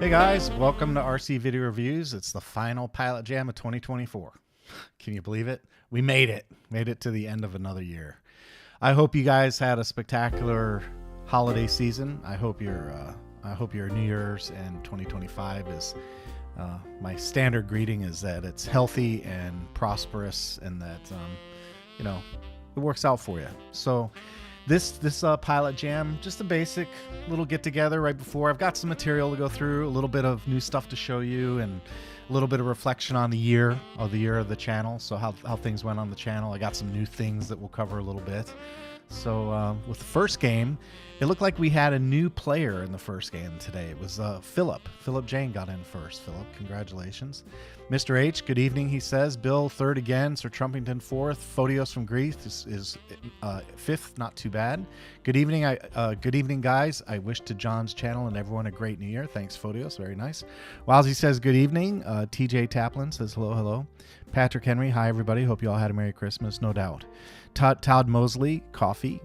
Hey guys, welcome to RC Video Reviews. It's the final PilotJam of 2024. Can you believe it? We made it. Made it to the end of another year. I hope you guys had a spectacular holiday season. I hope your New Year's and 2025 is my standard greeting is that it's healthy and prosperous and that it works out for you. So this PilotJam, just a basic little get together right before. I've got some material to go through, a little bit of new stuff to show you, and a little bit of reflection on the year of the channel. So how things went on the channel. I got some new things that we'll cover a little bit. So with the first game, it looked like we had a new player in the first game today. It was Philip. Philip Jane got in first. Philip, congratulations. Mr. H, good evening, he says. Bill, third again. Sir Trumpington, fourth. Photios from Greece is fifth. Not too bad. Good evening, good evening, guys. I wish to John's channel and everyone a great new year. Thanks, Photios. Very nice. Wowsy says good evening. TJ Taplin says hello, hello. Patrick Henry, hi, everybody. Hope you all had a Merry Christmas, no doubt. Todd Mosley, coffee.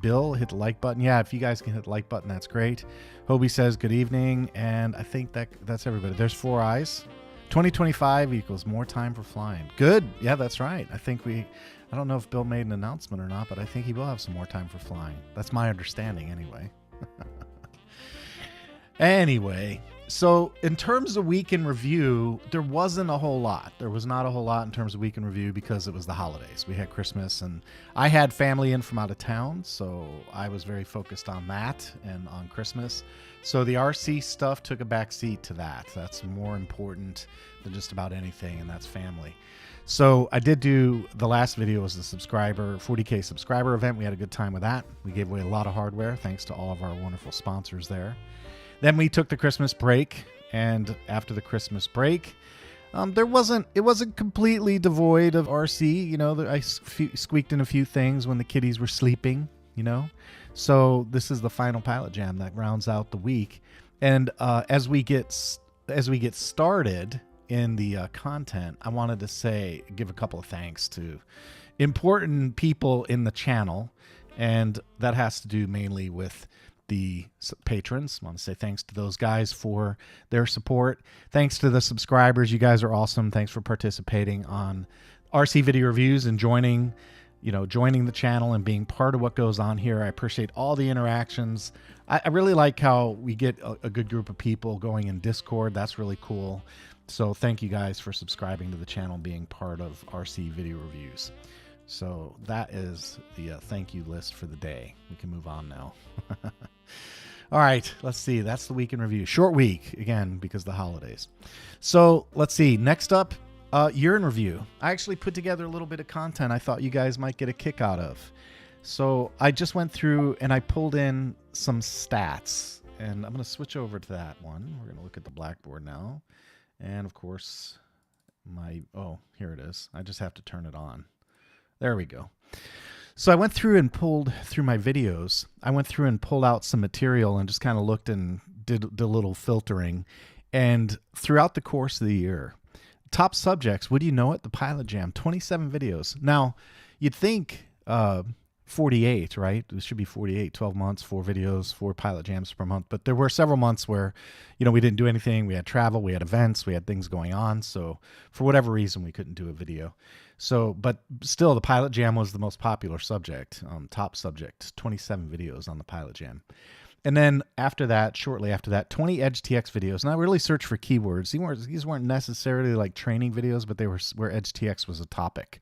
Bill, hit the like button. Yeah, if you guys can hit the like button, that's great. Hobie says good evening, and I think that's everybody. There's four eyes. 2025 equals more time for flying. Good. Yeah, that's right. I don't know if Bill made an announcement or not, but I think he will have some more time for flying. That's my understanding anyway. Anyway, so in terms of week in review, there wasn't a whole lot. There was not a whole lot in terms of week in review because it was the holidays. We had Christmas, and I had family in from out of town, so I was very focused on that and on Christmas. So the RC stuff took a back seat to that. That's more important than just about anything, and that's family. So I did do, the last video was the 40K subscriber event. We had a good time with that. We gave away a lot of hardware thanks to all of our wonderful sponsors there. Then we took the Christmas break, and after the Christmas break, it wasn't completely devoid of RC. You know, I squeaked in a few things when the kiddies were sleeping, you know. So this is the final PilotJam that rounds out the week. And as we get started in the content, I wanted to give a couple of thanks to important people in the channel, and that has to do mainly with the patrons. I want to say thanks to those guys for their support. Thanks to the subscribers. You guys are awesome. Thanks for participating on RC Video Reviews and joining the channel and being part of what goes on here. I appreciate all the interactions. I really like how we get a good group of people going in Discord. That's really cool. So thank you guys for subscribing to the channel, being part of RC Video Reviews. So that is the thank you list for the day. We can move on now. All right, let's see. That's the week in review. Short week, again, because of the holidays. So let's see. Next up, year in review. I actually put together a little bit of content I thought you guys might get a kick out of. So I just went through and I pulled in some stats. And I'm going to switch over to that one. We're going to look at the blackboard now. And, of course, here it is. I just have to turn it on. There we go. So I went through and pulled through my videos. I went through and pulled out some material and just kind of looked and did a little filtering. And throughout the course of the year, top subjects, would you know it? The PilotJam, 27 videos. Now, you'd think 48, right? It should be 48, 12 months, 4 videos, 4 PilotJams per month. But there were several months where, we didn't do anything. We had travel, we had events, we had things going on. So for whatever reason, we couldn't do a video. So, but still, the PilotJam was the most popular subject, top subject, 27 videos on the PilotJam. And then after that, shortly after that, 20 EdgeTX videos. And I really searched for keywords. These weren't necessarily like training videos, but they were where EdgeTX was a topic.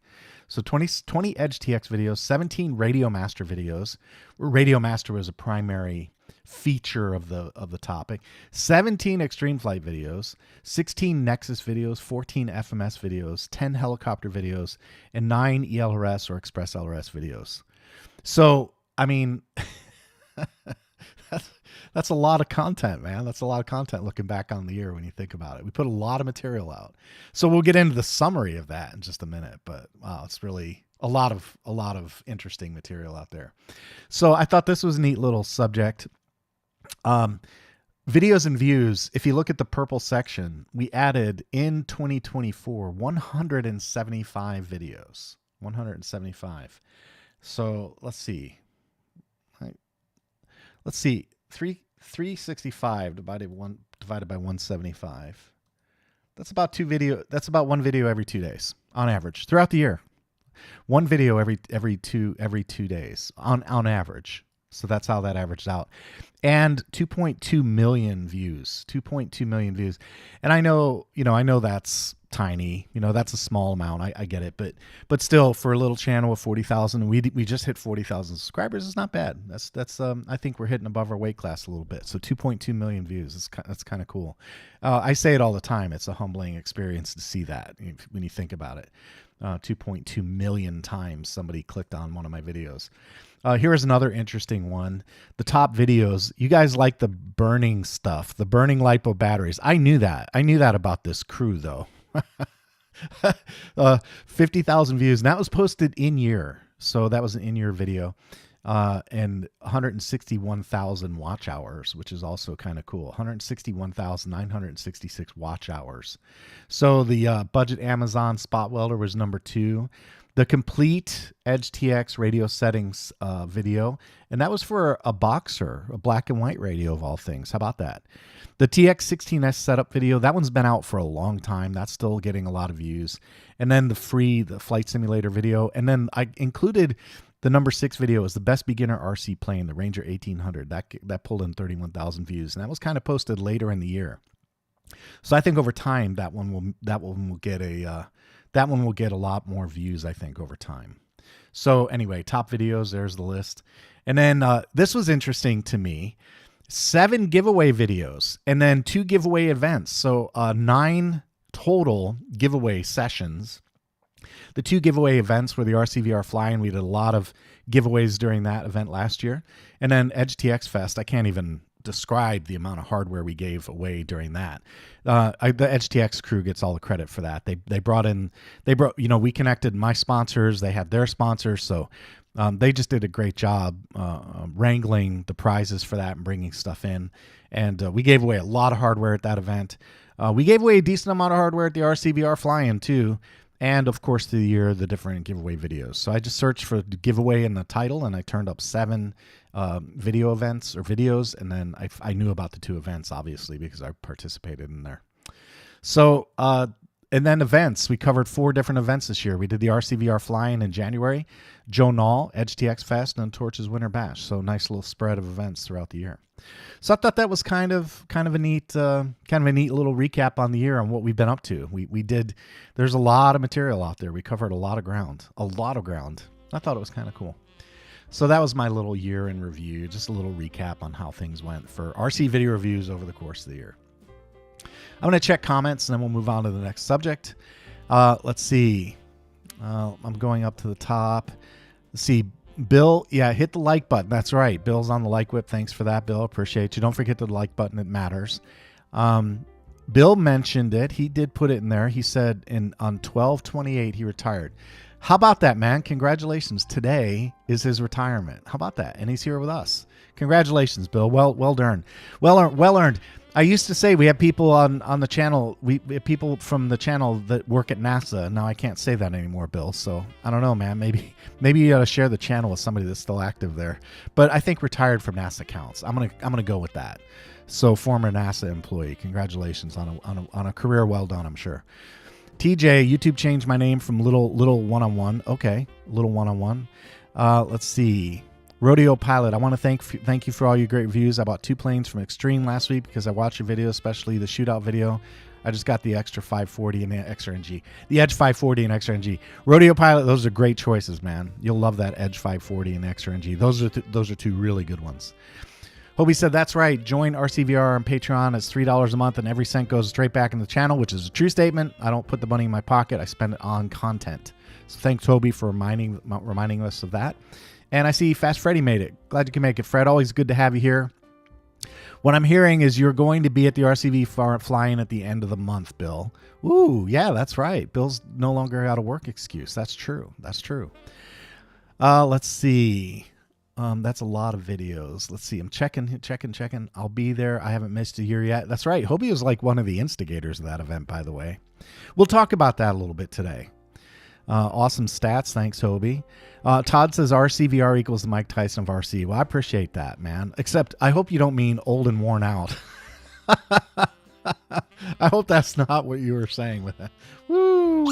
So 20 EdgeTX videos, 17 Radio Master videos, where Radio Master was a primary feature of the topic, 17 Extreme Flight videos, 16 Nexus videos, 14 FMS videos, 10 helicopter videos, and 9 ELRS or Express LRS videos. So, I mean, that's a lot of content, man. That's a lot of content looking back on the year when you think about it. We put a lot of material out. So we'll get into the summary of that in just a minute, but wow, it's really a lot of interesting material out there. So I thought this was a neat little subject. Videos and views. If you look at the purple section, we added in 2024 175 videos. 175. So let's see. 365 divided divided by 175. That's about one video every 2 days on average throughout the year. One video every 2 days on average. So that's how that averaged out. And 2.2 million views. 2.2 million views. And I know that's tiny. That's a small amount. I get it. But still, for a little channel of 40,000, we just hit 40,000 subscribers. It's not bad. That's I think we're hitting above our weight class a little bit. So 2.2 million views. That's kind of cool. I say it all the time. It's a humbling experience to see that when you think about it. 2.2 million times somebody clicked on one of my videos. Here is another interesting one. The top videos. You guys like the burning stuff, the burning LiPo batteries. I knew that. About this crew, though. 50,000 views. And that was posted in year. So that was an in-year video. And 161,000 watch hours, which is also kind of cool. 161,966 watch hours. So the budget Amazon spot welder was number 2. The complete EdgeTX radio settings video, and that was for a Boxer, a black and white radio of all things. How about that? The TX16S setup video, that one's been out for a long time. That's still getting a lot of views. And then the flight simulator video, and then I included the number 6 video is the best beginner RC plane, the Ranger 1800. That pulled in 31,000 views, and that was kind of posted later in the year. So I think over time that one will get a lot more views, I think, over time. So anyway, top videos, there's the list. And then this was interesting to me. 7 giveaway videos and then 2 giveaway events. So 9 total giveaway sessions. The 2 giveaway events were the RCVR Fly-In. We did a lot of giveaways during that event last year. And then EdgeTX Fest, I can't even describe the amount of hardware we gave away during that. The EdgeTX crew gets all the credit for that. They brought, we connected my sponsors. They had their sponsors. So they just did a great job wrangling the prizes for that and bringing stuff in. And we gave away a lot of hardware at that event. We gave away a decent amount of hardware at the RCVR Fly-In too. And of course, through the year, the different giveaway videos. So I just searched for the giveaway in the title, and I turned up 7 video events or videos, and then I knew about the 2 events, obviously, because I participated in there. So, and then events. We covered 4 different events this year. We did the RCVR Fly-In in January, Joe Nall, EdgeTX Fest, and Torch's Winter Bash. So nice little spread of events throughout the year. So I thought that was kind of a neat little recap on the year on what we've been up to. There's a lot of material out there. We covered a lot of ground. I thought it was kind of cool. So that was my little year in review, just a little recap on how things went for RC video reviews over the course of the year. I'm going to check comments and then we'll move on to the next subject. Let's see. I'm going up to the top. Let's see. Bill, hit the like button. That's right. Bill's on the like whip. Thanks for that, Bill. Appreciate you. Don't forget the like button. It matters. Bill mentioned it. He did put it in there. He said on 12/28 he retired. How about that, man? Congratulations. Today is his retirement. How about that? And he's here with us. Congratulations, Bill. Well earned. Well earned. I used to say we have people on the channel. We have people from the channel that work at NASA. Now I can't say that anymore, Bill. So I don't know, man. Maybe you got to share the channel with somebody that's still active there. But I think retired from NASA counts. I'm gonna go with that. So former NASA employee. Congratulations on a career well done, I'm sure. TJ, YouTube changed my name from little one-on-one. Okay, little one-on-one. Let's see. Rodeo Pilot, I want to thank you for all your great reviews. I bought 2 planes from Extreme last week because I watched your video, especially the shootout video. I just got the extra 540 and the XRNG. The Edge 540 and XRNG. Rodeo Pilot, those are great choices, man. You'll love that Edge 540 and XRNG. Those are 2 really good ones. Hobie said, that's right. Join RCVR on Patreon. It's $3 a month, and every cent goes straight back in the channel, which is a true statement. I don't put the money in my pocket. I spend it on content. So thanks, Hobie, for reminding us of that. And I see Fast Freddy made it. Glad you can make it, Fred. Always good to have you here. What I'm hearing is you're going to be at the RCV Fly-In at the end of the month, Bill. Ooh, yeah, that's right. Bill's no longer out of work excuse. That's true. Let's see. That's a lot of videos. Let's see. I'm checking. I'll be there. I haven't missed a year yet. That's right. Hobie was like one of the instigators of that event, by the way. We'll talk about that a little bit today. Awesome stats. Thanks, Hobie. Todd says RCVR equals the Mike Tyson of RC. Well, I appreciate that, man. Except I hope you don't mean old and worn out. I hope that's not what you were saying with that. Woo!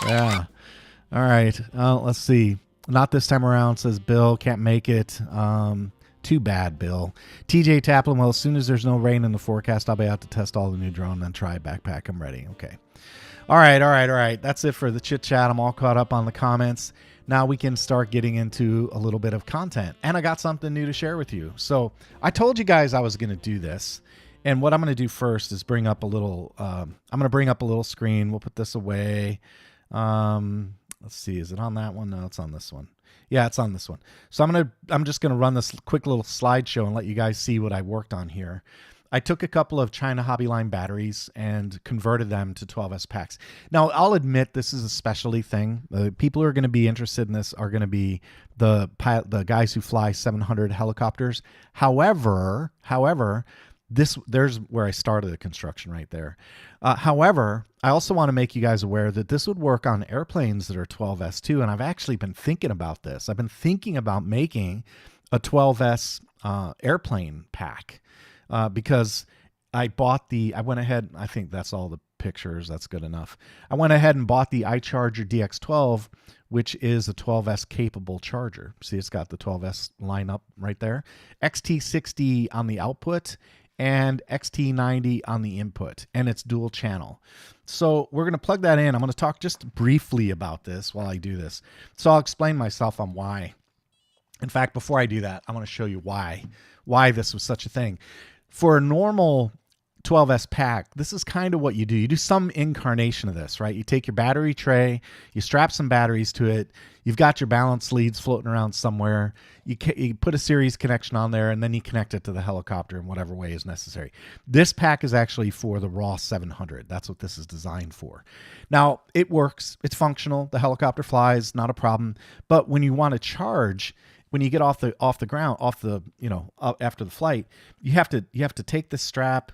Yeah. All right. Let's see. Not this time around, says Bill. Can't make it. Too bad, Bill. TJ Taplin, well, as soon as there's no rain in the forecast, I'll be out to test all the new drone, then try a backpack. I'm ready. Okay. All right. That's it for the chit chat. I'm all caught up on the comments. Now we can start getting into a little bit of content. And I got something new to share with you. So I told you guys I was going to do this. And what I'm going to do first is bring up a little, I'm going to bring up a little screen. We'll put this away. Let's see. Is it on that one? No, it's on this one. Yeah, it's on this one. So I'm just going to run this quick little slideshow and let you guys see what I worked on here. I took a couple of China Hobbyline batteries and converted them to 12S packs. Now, I'll admit this is a specialty thing. The people who are going to be interested in this are going to be the guys who fly 700 helicopters. However, there's where I started the construction right there. However, I also want to make you guys aware that this would work on airplanes that are 12S too. And I've actually been thinking about this. I've been thinking about making a 12S airplane pack. Because I went ahead, I think that's all the pictures, that's good enough. I went ahead and bought the iCharger DX12, which is a 12S capable charger. See, it's got the 12S lineup right there. XT60 on the output and XT90 on the input, and it's dual channel. So we're going to plug that in. I'm going to talk just briefly about this while I do this. So I'll explain myself on why. In fact, before I do that, I want to show you why this was such a thing. For a normal 12S pack, this is kind of what you do. You do some incarnation of this, right? You take your battery tray, you strap some batteries to it, you've got your balance leads floating around somewhere, you put a series connection on there, and then you connect it to the helicopter in whatever way is necessary. This pack is actually for the raw 700. That's what this is designed for. Now, it works. It's functional. The helicopter flies, not a problem. But when you want to charge, when you get off the ground, after the flight, you have to take the strap,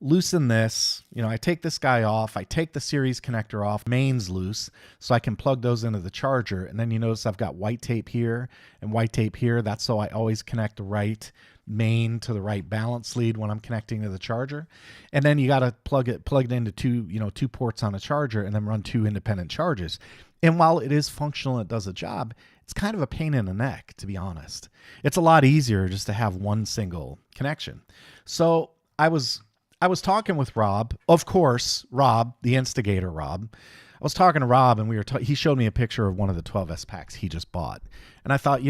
loosen this. I take this guy off. I take the series connector off. Main's loose, so I can plug those into the charger. And then you notice I've got white tape here and white tape here. That's so I always connect the right main to the right balance lead when I'm connecting to the charger. And then you got to plug it into two ports on a charger, and then run two independent charges. And while it is functional, it does a job, it's kind of a pain in the neck, to be honest. It's a lot easier just to have one single connection. So I was talking with Rob, of course, Rob, the instigator Rob. I was talking to Rob, and he showed me a picture of one of the 12S packs he just bought. And I thought,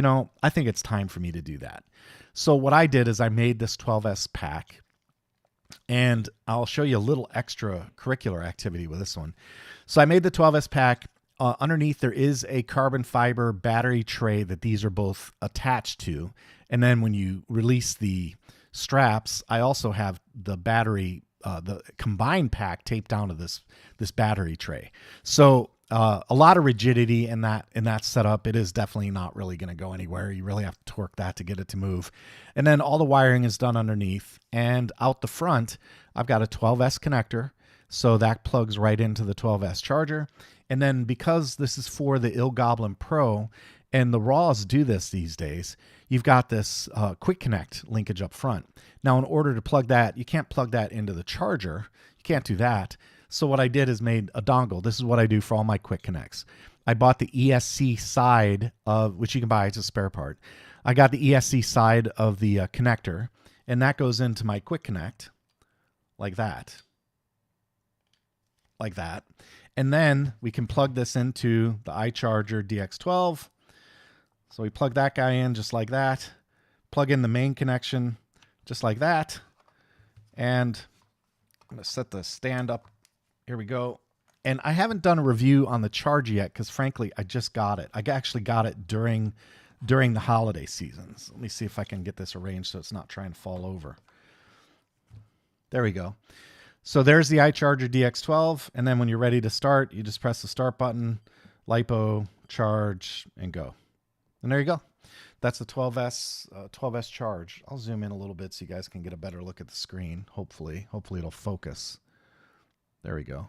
I think it's time for me to do that. So what I did is I made this 12S pack, and I'll show you a little extra curricular activity with this one. So I made the 12S pack. Underneath, there is a carbon fiber battery tray that these are both attached to. And then when you release the straps, I also have the battery, the combined pack taped down to this battery tray. So a lot of rigidity in that setup. It is definitely not really going to go anywhere. You really have to torque that to get it to move. And then all the wiring is done underneath. And out the front, I've got a 12S connector. So that plugs right into the 12S charger. And then because this is for the Il Goblin Pro, and the Raws do this these days, you've got this quick connect linkage up front. Now, in order to plug that, you can't plug that into the charger. You can't do that. So what I did is made a dongle. This is what I do for all my quick connects. I bought the ESC side of, which you can buy, it's a spare part. I got the ESC side of the connector, and that goes into my quick connect like that. Like that. And then we can plug this into the iCharger DX12. So we plug that guy in just like that. Plug in the main connection just like that. And I'm going to set the stand up. Here we go. And I haven't done a review on the charge yet because, frankly, I just got it. I actually got it during the holiday seasons. Let me see if I can get this arranged so it's not trying to fall over. There we go. So there's the iCharger DX12, and then when you're ready to start, you just press the start button, LiPo, charge, and go. And there you go. That's the 12S charge. I'll zoom in a little bit so you guys can get a better look at the screen, hopefully. Hopefully it'll focus. There we go.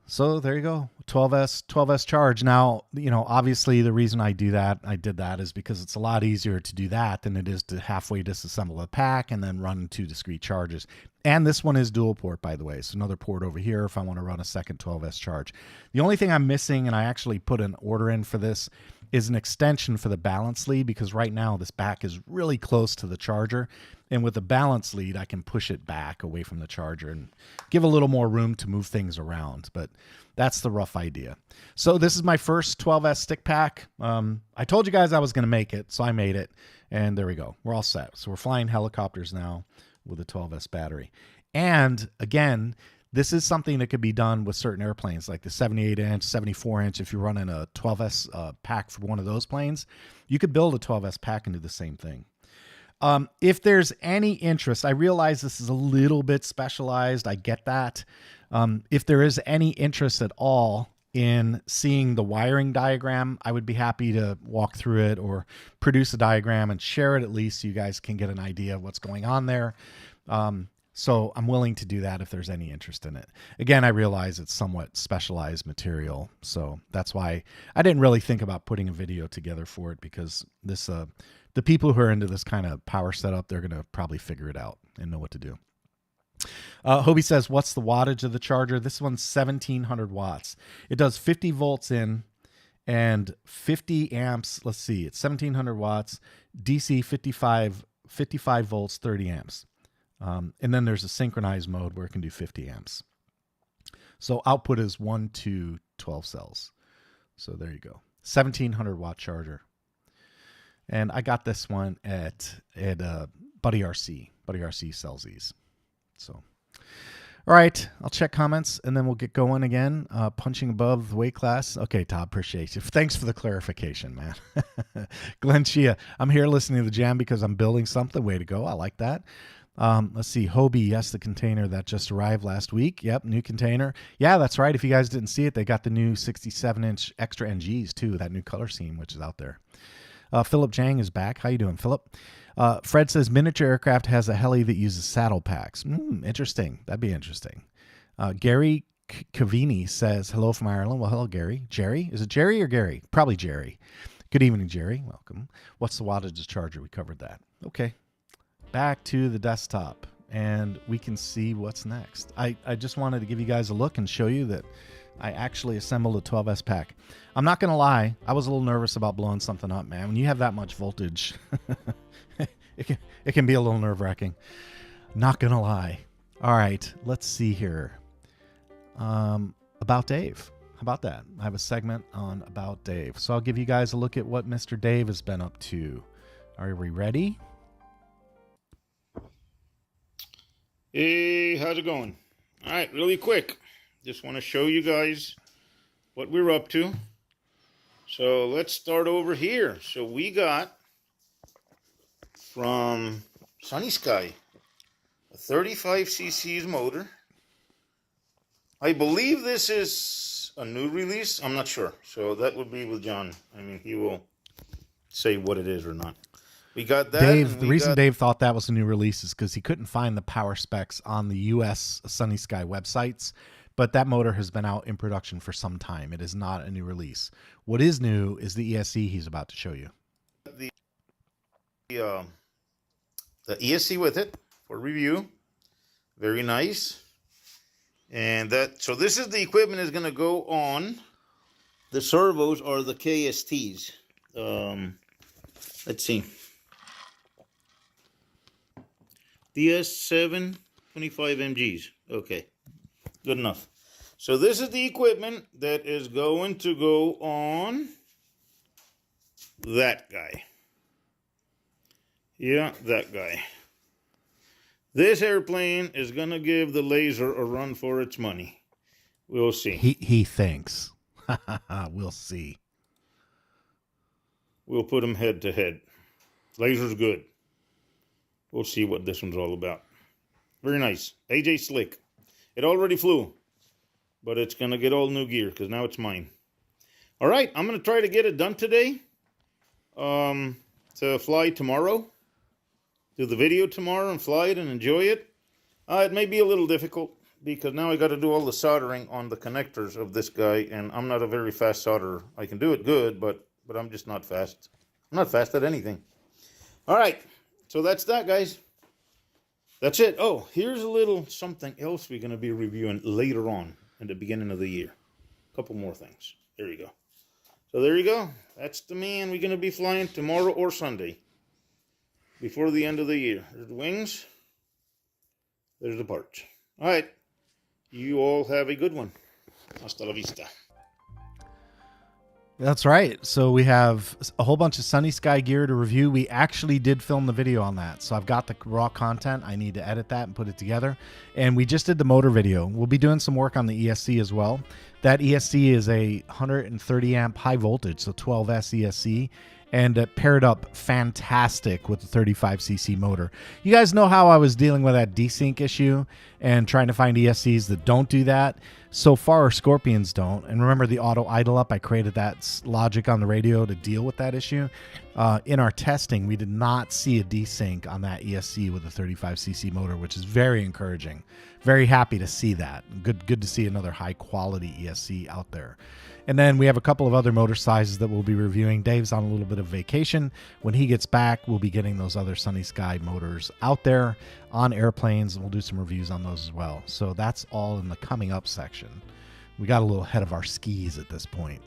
So there you go, 12S charge. Now, you know, obviously the reason I did that is because it's a lot easier to do that than it is to halfway disassemble a pack and then run 2 discrete charges. And this one is dual port, by the way. So another port over here if I want to run a second 12S charge. The only thing I'm missing, and I actually put an order in for this, is an extension for the balance lead, because right now this back is really close to the charger. And with the balance lead, I can push it back away from the charger and give a little more room to move things around. But that's the rough idea. So this is my first 12S stick pack. I told you guys I was going to make it, so I made it. And there we go. We're all set. So we're flying helicopters now with a 12S battery. And again, this is something that could be done with certain airplanes, like the 78-inch, 74-inch. If you're running a 12S pack for one of those planes, you could build a 12S pack and do the same thing. If there's any interest, I realize this is a little bit specialized. I get that. If there is any interest at all in seeing the wiring diagram, I would be happy to walk through it or produce a diagram and share it at least so you guys can get an idea of what's going on there. So I'm willing to do that if there's any interest in it. Again, I realize it's somewhat specialized material, so that's why I didn't really think about putting a video together for it, because this the people who are into this kind of power setup, they're going to probably figure it out and know what to do. Hobie says, what's the wattage of the charger? This one's 1700 watts. It does 50 volts in and 50 amps. Let's see, it's 1700 watts, DC 55 volts, 30 amps. And then there's a synchronized mode where it can do 50 amps. So output is 1 to 12 cells. So there you go. 1700 watt charger. And I got this one at Buddy RC. Buddy RC sells these. So, all right, I'll check comments and then we'll get going again. Punching above the weight class. Okay, Todd, appreciate you. Thanks for the clarification, man. Glenn Chia, I'm here listening to the jam because I'm building something. Way to go. I like that. Let's see. Hobie, yes, the container that just arrived last week. Yep, new container. Yeah, that's right. If you guys didn't see it, they got the new 67-inch extra NGs too, that new color scheme, which is out there. Philip Jang is back. How you doing, Philip? Fred says miniature aircraft has a heli that uses saddle packs. Interesting. That'd be interesting. Gary Cavini says hello from Ireland. Well, hello, Gary. Jerry? Is it Jerry or Gary? Probably Jerry. Good evening, Jerry. Welcome. What's the wattage of the charger? We covered that. Okay. Back to the desktop, and we can see what's next. I just wanted to give you guys a look and show you that I actually assembled a 12S pack. I'm not going to lie. I was a little nervous about blowing something up, man. When you have that much voltage, it can be a little nerve-wracking. Not going to lie. All right, let's see here. About Dave. How about that? I have a segment on About Dave. So I'll give you guys a look at what Mr. Dave has been up to. Are we ready? Hey, how's it going? All right, really quick. Just want to show you guys what we're up to. So let's start over here. So we got from Sunny Sky a 35 cc's motor. I believe this is a new release. I'm not sure. So that would be with John. I mean, he will say what it is or not. We got that. Dave, the reason Dave thought that was a new release is because he couldn't find the power specs on the U.S. Sunny Sky websites, but that motor has been out in production for some time. It is not a new release. What is new is the ESC he's about to show you. The ESC with it for review. Very nice. And so this is the equipment is going to go on. The servos are the KSTs. Let's see. DS7 25 MGs. Okay, good enough. So this is the equipment that is going to go on that guy. Yeah, that guy. This airplane is going to give the laser a run for its money. We'll see. He thinks. We'll see. We'll put them head to head. Laser's good. We'll see what this one's all about. Very nice. AJ Slick. It already flew, but it's going to get all new gear because now it's mine. All right, I'm going to try to get it done today to fly tomorrow. Do the video tomorrow and fly it and enjoy it. It may be a little difficult, because now I got to do all the soldering on the connectors of this guy, and I'm not a very fast solderer. I can do it good, but I'm just not fast. I'm not fast at anything. All right, so that's that, guys. That's it. Oh, here's a little something else we're going to be reviewing later on in the beginning of the year. A couple more things. There you go. So there you go. That's the man we're going to be flying tomorrow or Sunday before the end of the year. There's the wings. There's the parts. All right. You all have a good one. Hasta la vista. That's right. So we have a whole bunch of Sunny Sky gear to review. We actually did film the video on that. So I've got the raw content. I need to edit that and put it together. And we just did the motor video. We'll be doing some work on the ESC as well. That ESC is a 130 amp high voltage, so 12S ESC. And paired up fantastic with the 35cc motor. You guys know how I was dealing with that desync issue and trying to find ESCs that don't do that. So far, Scorpions don't. And remember the auto idle up? I created that logic on the radio to deal with that issue. In our testing, we did not see a desync on that ESC with the 35cc motor, which is very encouraging. Very happy to see that. Good to see another high quality ESC out there. And then we have a couple of other motor sizes that we'll be reviewing. Dave's on a little bit of vacation. When he gets back, we'll be getting those other Sunny Sky motors out there on airplanes, and we'll do some reviews on those as well. So that's all in the coming up section. We got a little ahead of our skis at this point.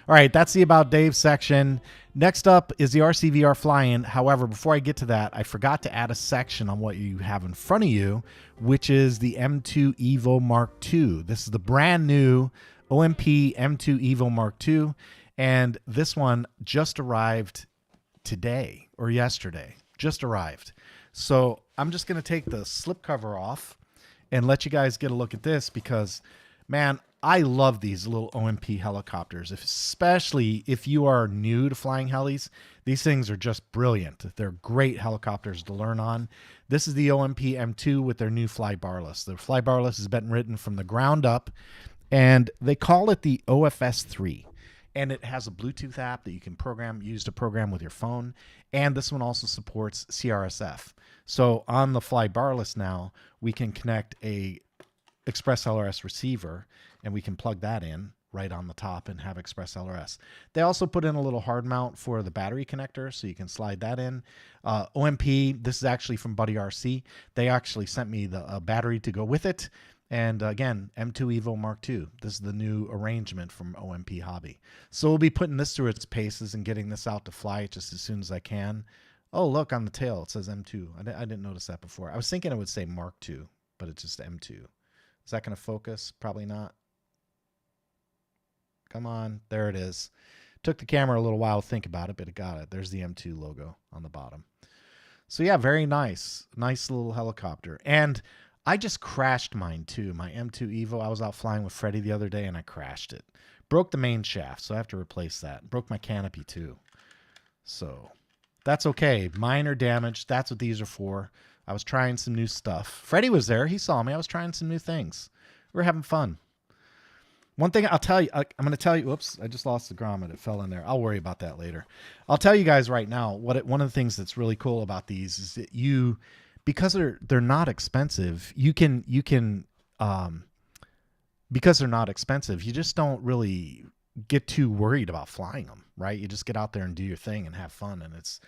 All right, that's the About Dave section. Next up is the RCVR fly-in. However, before I get to that, I forgot to add a section on what you have in front of you, which is the M2 Evo Mark II. This is the brand new OMP M2 Evo Mark II, and this one just arrived today or yesterday. Just arrived. So I'm just going to take the slipcover off and let you guys get a look at this because, man, I love these little OMP helicopters, especially if you are new to flying helis. These things are just brilliant. They're great helicopters to learn on. This is the OMP M2 with their new fly barless. The fly barless has been written from the ground up, and they call it the OFS3. And it has a Bluetooth app that you can use to program with your phone. And this one also supports CRSF. So on the fly barless now, we can connect a Express LRS receiver, and we can plug that in right on the top and have Express LRS. They also put in a little hard mount for the battery connector, so you can slide that in. OMP, this is actually from Buddy RC. They actually sent me the battery to go with it. And again, M2 Evo Mark II. This is the new arrangement from OMP Hobby. So we'll be putting this through its paces and getting this out to fly just as soon as I can. Oh, look, on the tail, it says M2. I didn't notice that before. I was thinking it would say Mark II, but it's just M2. Is that going to focus? Probably not. Come on. There it is. Took the camera a little while to think about it, but it got it. There's the M2 logo on the bottom. So yeah, very nice. Nice little helicopter. And I just crashed mine too. My M2 Evo, I was out flying with Freddie the other day and I crashed it. Broke the main shaft, so I have to replace that. Broke my canopy too. So that's okay. Minor damage. That's what these are for. I was trying some new stuff. Freddie was there. He saw me. I was trying some new things. We were having fun. One thing I'll tell you, I'm going to tell you, whoops, I just lost the grommet. It fell in there. I'll worry about that later. I'll tell you guys right now, one of the things that's really cool about these is that because they're not expensive, because they're not expensive, you just don't really get too worried about flying them, right? You just get out there and do your thing and have fun, and it's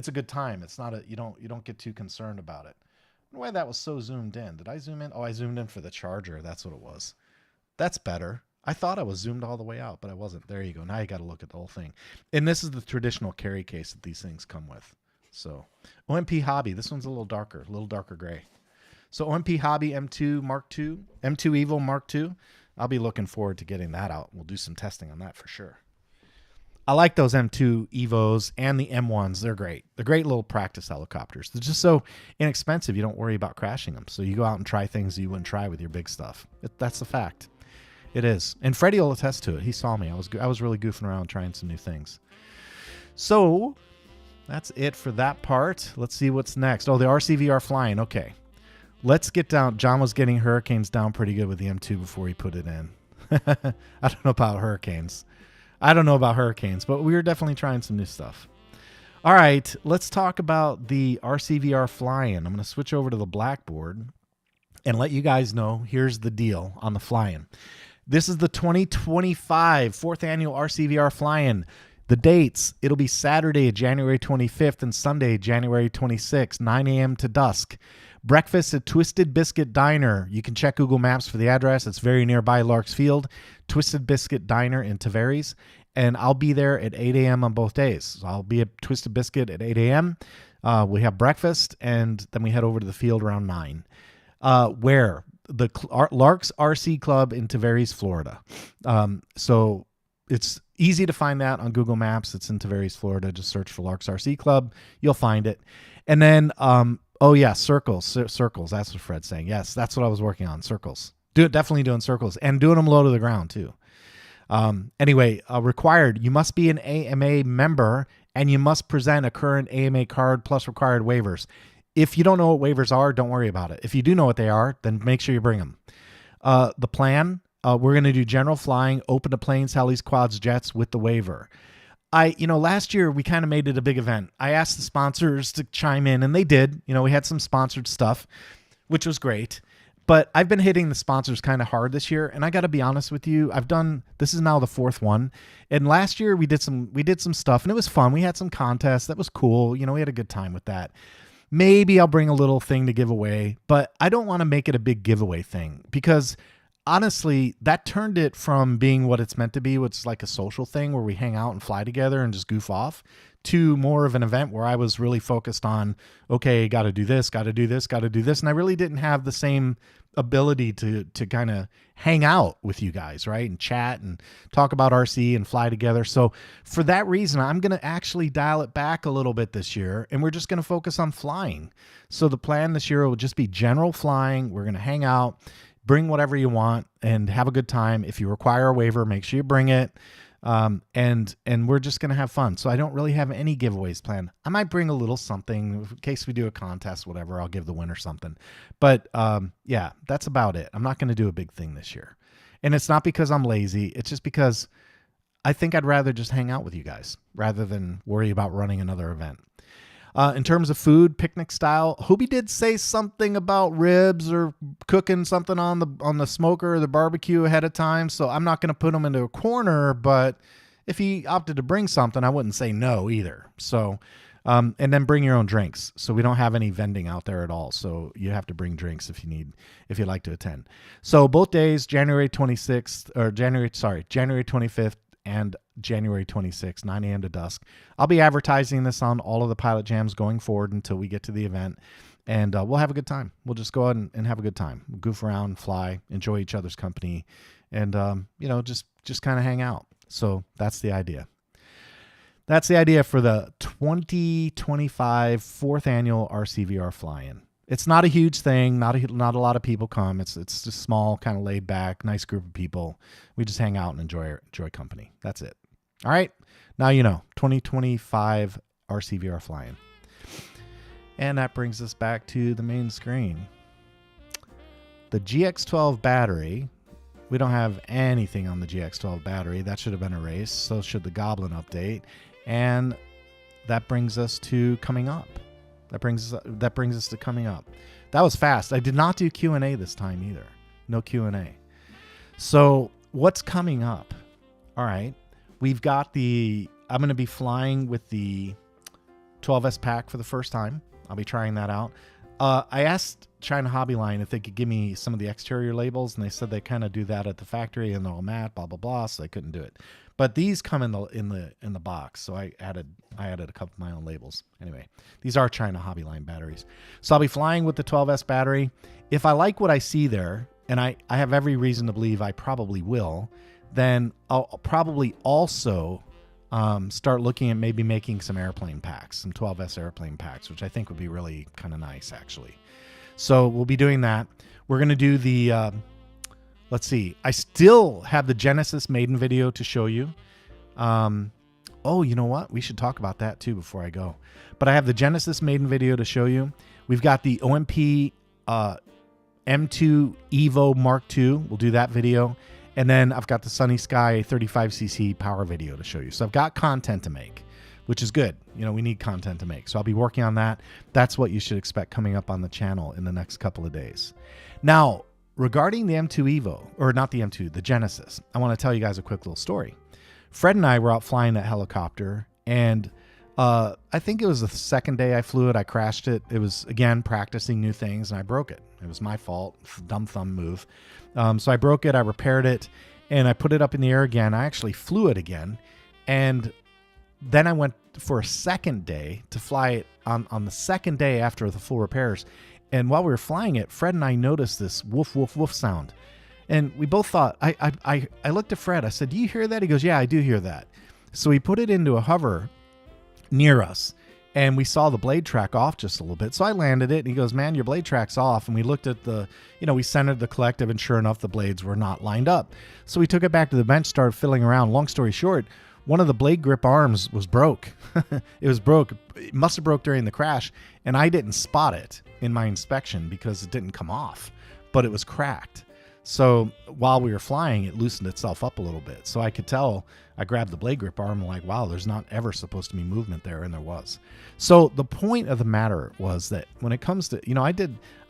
a good time. It's not you don't get too concerned about it. I don't know why that was so zoomed in. Did I zoom in? Oh, I zoomed in for the charger. That's what it was. That's better. I thought I was zoomed all the way out, but I wasn't. There you go. Now you got to look at the whole thing. And this is the traditional carry case that these things come with. So OMP Hobby, this one's a little darker gray. So OMP Hobby M2 Mark II, M2 Evo Mark II. I'll be looking forward to getting that out. We'll do some testing on that for sure. I like those M2 Evos and the M1s. They're great. They're great little practice helicopters. They're just so inexpensive, you don't worry about crashing them. So you go out and try things you wouldn't try with your big stuff. That's the fact. It is. And Freddie will attest to it. He saw me. I was really goofing around trying some new things. So that's it for that part. Let's see what's next. Oh, the RCVR flying. Okay. Let's get down. John was getting hurricanes down pretty good with the M2 before he put it in. I don't know about hurricanes. But we were definitely trying some new stuff. All right. Let's talk about the RCVR fly-in. I'm going to switch over to the blackboard. and let you guys know, here's the deal on the fly-in. This is the 2025 4th Annual RCVR Fly-In. The dates, it'll be Saturday, January 25th and Sunday, January 26th, 9 a.m. to dusk. Breakfast at Twisted Biscuit Diner. You can check Google Maps for the address. It's very nearby Larks Field. Twisted Biscuit Diner in Tavares. And I'll be there at 8 a.m. on both days. So I'll be at Twisted Biscuit at 8 a.m. We have breakfast, and then we head over to the field around 9. Where? The Larks RC Club in Tavares, Florida. So it's easy to find that on Google Maps. It's in Tavares, Florida. Just search for Larks RC Club. You'll find it. And then, oh yeah, circles. Circles. That's what Fred's saying. Yes, that's what I was working on. Circles. Definitely doing circles and doing them low to the ground too. Anyway, required. You must be an AMA member and you must present a current AMA card plus required waivers. If you don't know what waivers are, don't worry about it. If you do know what they are, then make sure you bring them. The plan, we're going to do general flying, open to planes, helis, quads, jets with the waiver. Last year we kind of made it a big event. I asked the sponsors to chime in, and they did. We had some sponsored stuff, which was great. But I've been hitting the sponsors kind of hard this year, and I got to be honest with you. This is now the 4th one, and last year we did some stuff, and it was fun. We had some contests that was cool. We had a good time with that. Maybe I'll bring a little thing to give away, but I don't want to make it a big giveaway thing because honestly, that turned it from being what it's meant to be, which is like a social thing where we hang out and fly together and just goof off, to more of an event where I was really focused on, okay, got to do this, got to do this, got to do this. And I really didn't have the same ability to kind of hang out with you guys, right? And chat and talk about RC and fly together. So for that reason, I'm going to actually dial it back a little bit this year, and we're just going to focus on flying. So the plan this year will just be general flying. We're going to hang out, bring whatever you want, and have a good time. If you require a waiver, make sure you bring it. And we're just going to have fun. So I don't really have any giveaways planned. I might bring a little something in case we do a contest, whatever. I'll give the winner something. But yeah, that's about it. I'm not going to do a big thing this year. And it's not because I'm lazy. It's just because I think I'd rather just hang out with you guys rather than worry about running another event. In terms of food, picnic style, Hobie did say something about ribs or cooking something on the smoker or the barbecue ahead of time. So I'm not going to put him into a corner, but if he opted to bring something, I wouldn't say no either. So, and then bring your own drinks. So we don't have any vending out there at all. So you have to bring drinks if you'd like to attend. So both days, January 25th and January 26th, 9 a.m. to dusk. I'll be advertising this on all of the Pilot Jams going forward until we get to the event, and we'll have a good time. We'll just go ahead and have a good time. We'll goof around, fly, enjoy each other's company, and just kind of hang out. So that's the idea. That's the idea for the 2025 4th Annual RCVR Fly-In. It's not a huge thing. Not a lot of people come. It's just small, kind of laid back, nice group of people. We just hang out and enjoy company. That's it. All right. Now 2025 RCVR Fly-In. And that brings us back to the main screen. The GX12 battery. We don't have anything on the GX12 battery. That should have been erased. So should the Goblin update. And that brings us to coming up. That brings us to coming up. That was fast. I did not do Q&A this time either. No Q&A. So what's coming up? All right. We've got I'm going to be flying with the 12S pack for the first time. I'll be trying that out. I asked China Hobby Line if they could give me some of the exterior labels, and they said they kind of do that at the factory and they're all matte, blah, blah, blah. So they couldn't do it. But these come in the box, so I added a couple of my own labels. Anyway, these are China Hobby Line batteries. So I'll be flying with the 12S battery. If I like what I see there, and I have every reason to believe I probably will, then I'll probably also start looking at maybe making some airplane packs, some 12S airplane packs, which I think would be really kind of nice, actually. So we'll be doing that. We're going to do the... let's see. I still have the Genesis maiden video to show you. Oh, you know what? We should talk about that too before I go. But I have the Genesis maiden video to show you. We've got the OMP M2 Evo Mark II. We'll do that video. And then I've got the Sunny Sky 35cc power video to show you. So I've got content to make. which is good. You know, we need content to make. So I'll be working on that. That's what you should expect coming up on the channel in the next couple of days. Now, regarding the M2 Evo, or not the M2, the Genesis, I want to tell you guys a quick little story. Fred and I were out flying that helicopter, and I think it was the second day I flew it. I crashed it. It was, again, practicing new things, and I broke it. It was my fault. Dumb thumb move. So I broke it. I repaired it, and I put it up in the air again. I actually flew it again, and then I went for a second day to fly it on the second day after the full repairs. And while we were flying it, Fred and I noticed this woof, woof, woof sound. And we both thought, I looked at Fred. I said, do you hear that? He goes, yeah, I do hear that. So we put it into a hover near us, and we saw the blade track off just a little bit. So I landed it, and he goes, man, your blade track's off. And we looked at we centered the collective, and sure enough, the blades were not lined up. So we took it back to the bench, started fiddling around. Long story short, one of the blade grip arms was broke. It was broke. It must have broke during the crash, and I didn't spot it in my inspection because it didn't come off, but it was cracked. So while we were flying, it loosened itself up a little bit. So I could tell, I grabbed the blade grip arm and like, wow, there's not ever supposed to be movement there, and there was. So the point of the matter was that when it comes to,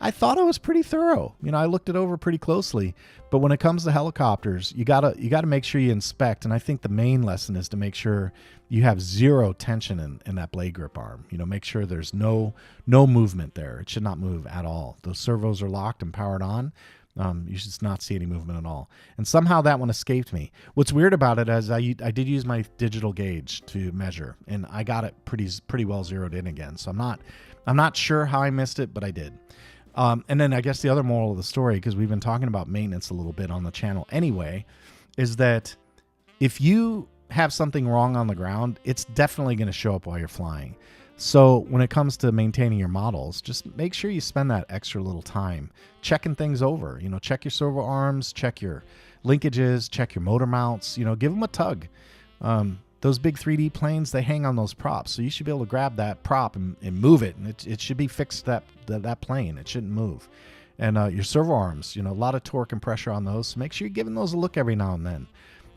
I thought I was pretty thorough. I looked it over pretty closely, but when it comes to helicopters, you gotta make sure you inspect. And I think the main lesson is to make sure you have zero tension in that blade grip arm. Make sure there's no movement there. It should not move at all. Those servos are locked and powered on. You should not see any movement at all. And somehow that one escaped me. What's weird about it is I did use my digital gauge to measure, and I got it pretty well zeroed in again. So I'm not sure how I missed it, but I did. And then I guess the other moral of the story, because we've been talking about maintenance a little bit on the channel anyway, is that if you have something wrong on the ground, it's definitely going to show up while you're flying. So when it comes to maintaining your models, just make sure you spend that extra little time checking things over. Check your servo arms, check your linkages, check your motor mounts, give them a tug. Those big 3D planes, they hang on those props. So you should be able to grab that prop and move it. And it should be fixed that plane. It shouldn't move. And your servo arms, a lot of torque and pressure on those. So make sure you're giving those a look every now and then.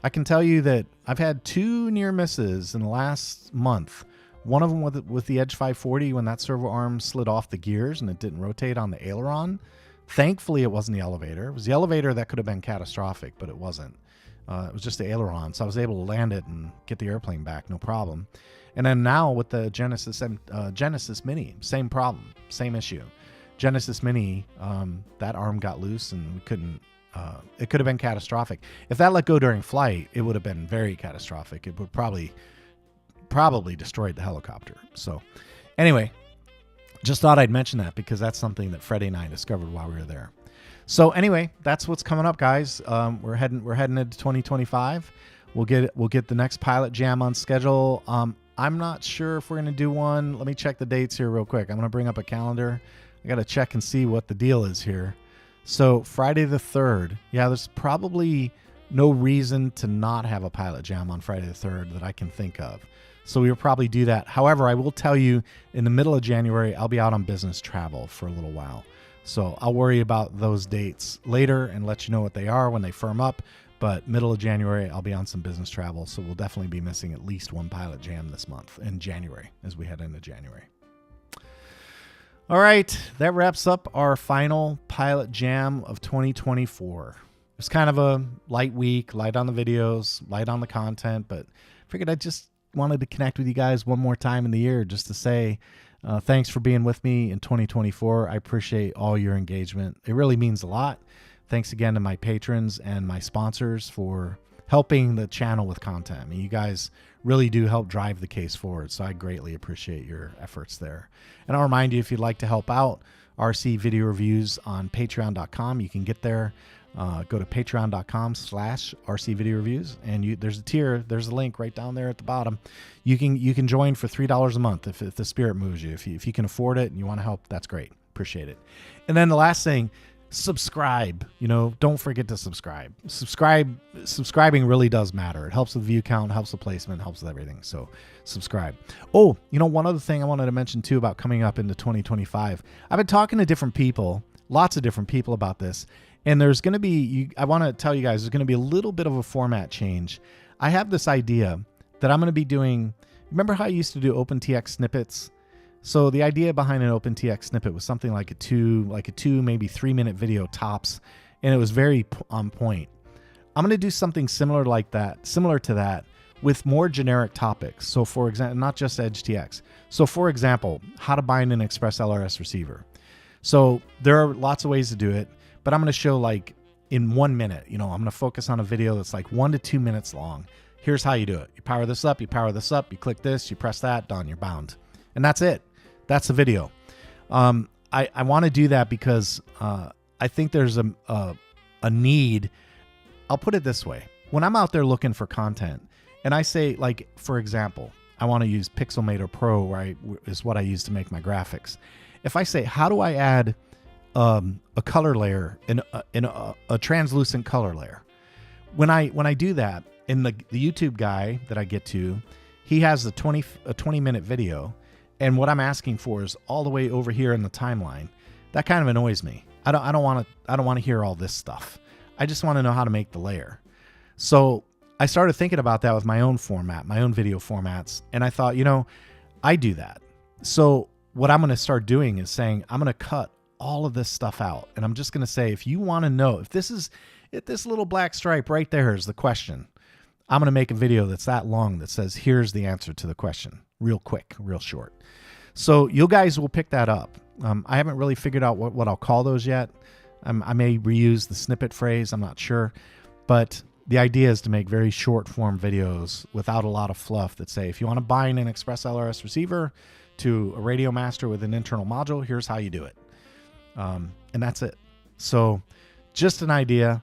I can tell you that I've had 2 near misses in the last month. One of them with the Edge 540 when that servo arm slid off the gears and it didn't rotate on the aileron. Thankfully, it wasn't the elevator. It was the elevator that could have been catastrophic, but it wasn't. It was just the aileron, so I was able to land it and get the airplane back, no problem. And then now with the Genesis Mini, same problem, same issue. Genesis Mini, that arm got loose and we couldn't. It could have been catastrophic. If that let go during flight, it would have been very catastrophic. It would probably destroyed the helicopter. So anyway, just thought I'd mention that because that's something that Freddie and I discovered while we were there. So anyway, that's what's coming up, guys. We're heading into 2025. We'll get the next PilotJam on schedule. I'm not sure if we're going to do one. Let me check the dates here real quick. I'm going to bring up a calendar. I got to check and see what the deal is here. So Friday the 3rd. Yeah, there's probably no reason to not have a PilotJam on Friday the 3rd that I can think of. So we will probably do that. However, I will tell you in the middle of January, I'll be out on business travel for a little while. So I'll worry about those dates later and let you know what they are when they firm up. But middle of January, I'll be on some business travel. So we'll definitely be missing at least one PilotJam this month in January as we head into January. All right, that wraps up our final PilotJam of 2024. It's kind of a light week, light on the videos, light on the content, but I figured I just wanted to connect with you guys one more time in the year just to say thanks for being with me in 2024. I appreciate all your engagement. It really means a lot. Thanks again to my patrons and my sponsors for helping the channel with content. I mean, you guys really do help drive the case forward, so I greatly appreciate your efforts there. And I'll remind you, if you'd like to help out RC Video Reviews on patreon.com, you can get there. Go to patreon.com/RC Video Reviews, and there's a tier. There's a link right down there at the bottom. You can join for $3 a month if the spirit moves you. If you can afford it and you want to help, that's great. Appreciate it. And then the last thing, subscribe. Don't forget to subscribe. Subscribing really does matter. It helps with view count, helps with placement, helps with everything. So subscribe. Oh, one other thing I wanted to mention too about coming up into 2025. I've been talking to different people, lots of different people about this. And there's going to be, I want to tell you guys, there's going to be a little bit of a format change. I have this idea that I'm going to be doing Remember how I used to do OpenTX snippets? So the idea behind an OpenTX snippet was something like a 2, maybe 3-minute video tops, and it was very on point. I'm going to do something similar to that with more generic topics. So for example, not just EdgeTX. So for example, how to bind an Express LRS receiver. So there are lots of ways to do it, but I'm going to show like in 1 minute, I'm going to focus on a video that's like 1 to 2 minutes long. Here's how you do it. You power this up, you click this, you press that, done, you're bound. And that's it. That's the video. I want to do that because I think there's a need. I'll put it this way. When I'm out there looking for content and I say, like, for example, I want to use Pixelmator Pro, is what I use to make my graphics. If I say, how do I add a color layer in a translucent color layer? When I do that, and the YouTube guy that I get to, he has a 20-minute video, and what I'm asking for is all the way over here in the timeline. That kind of annoys me. I don't want to hear all this stuff. I just want to know how to make the layer. So I started thinking about that with my own format, my own video formats, and I thought, I do that. So what I'm going to start doing is saying I'm going to cut all of this stuff out, and I'm just going to say, if you want to know if this little black stripe right there is the question, I'm going to make a video that's that long that says, here's the answer to the question. Real quick, real short. So you guys will pick that up. I haven't really figured out what I'll call those yet. I may reuse the snippet phrase. I'm not sure. But the idea is to make very short form videos without a lot of fluff that say, if you want to bind an Express LRS receiver to a radio master with an internal module, here's how you do it. And that's it. So just an idea.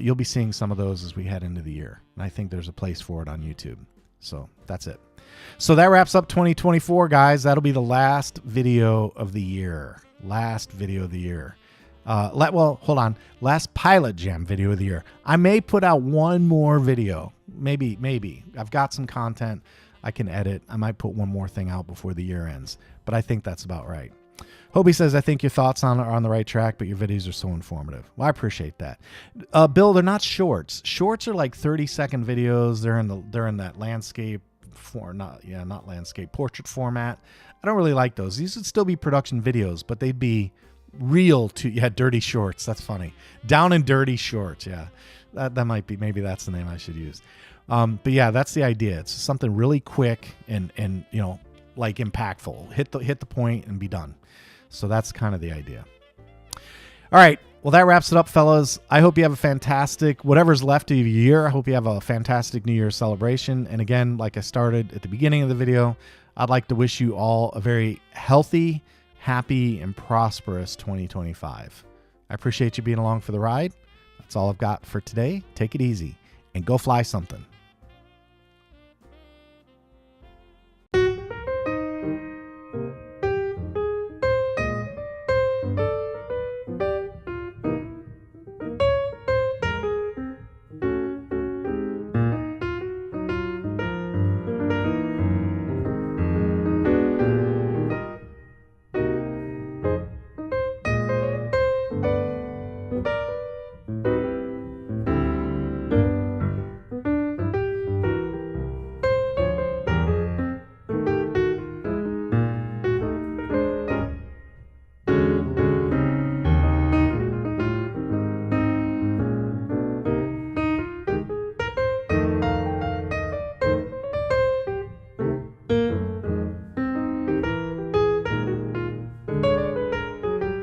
You'll be seeing some of those as we head into the year. And I think there's a place for it on YouTube. So that's it. So that wraps up 2024, guys. That'll be the last video of the year. Last video of the year. Hold on. Last PilotJam video of the year. I may put out one more video. Maybe. I've got some content I can edit. I might put one more thing out before the year ends. But I think that's about right. Hobie says, I think your thoughts are on the right track, but your videos are so informative. Well, I appreciate that. Bill, they're not shorts. Shorts are like 30-second videos. They're in that landscape not landscape, portrait format. I don't really like those. These would still be production videos, but they'd be real dirty shorts. That's funny. Down and dirty shorts. Yeah. That might be, maybe that's the name I should use. But yeah, that's the idea. It's something really quick and like impactful. Hit the point and be done. So that's kind of the idea. All right. Well, that wraps it up, fellas. I hope you have a fantastic, whatever's left of your year. I hope you have a fantastic New Year's celebration. And again, like I started at the beginning of the video, I'd like to wish you all a very healthy, happy, and prosperous 2025. I appreciate you being along for the ride. That's all I've got for today. Take it easy and go fly something.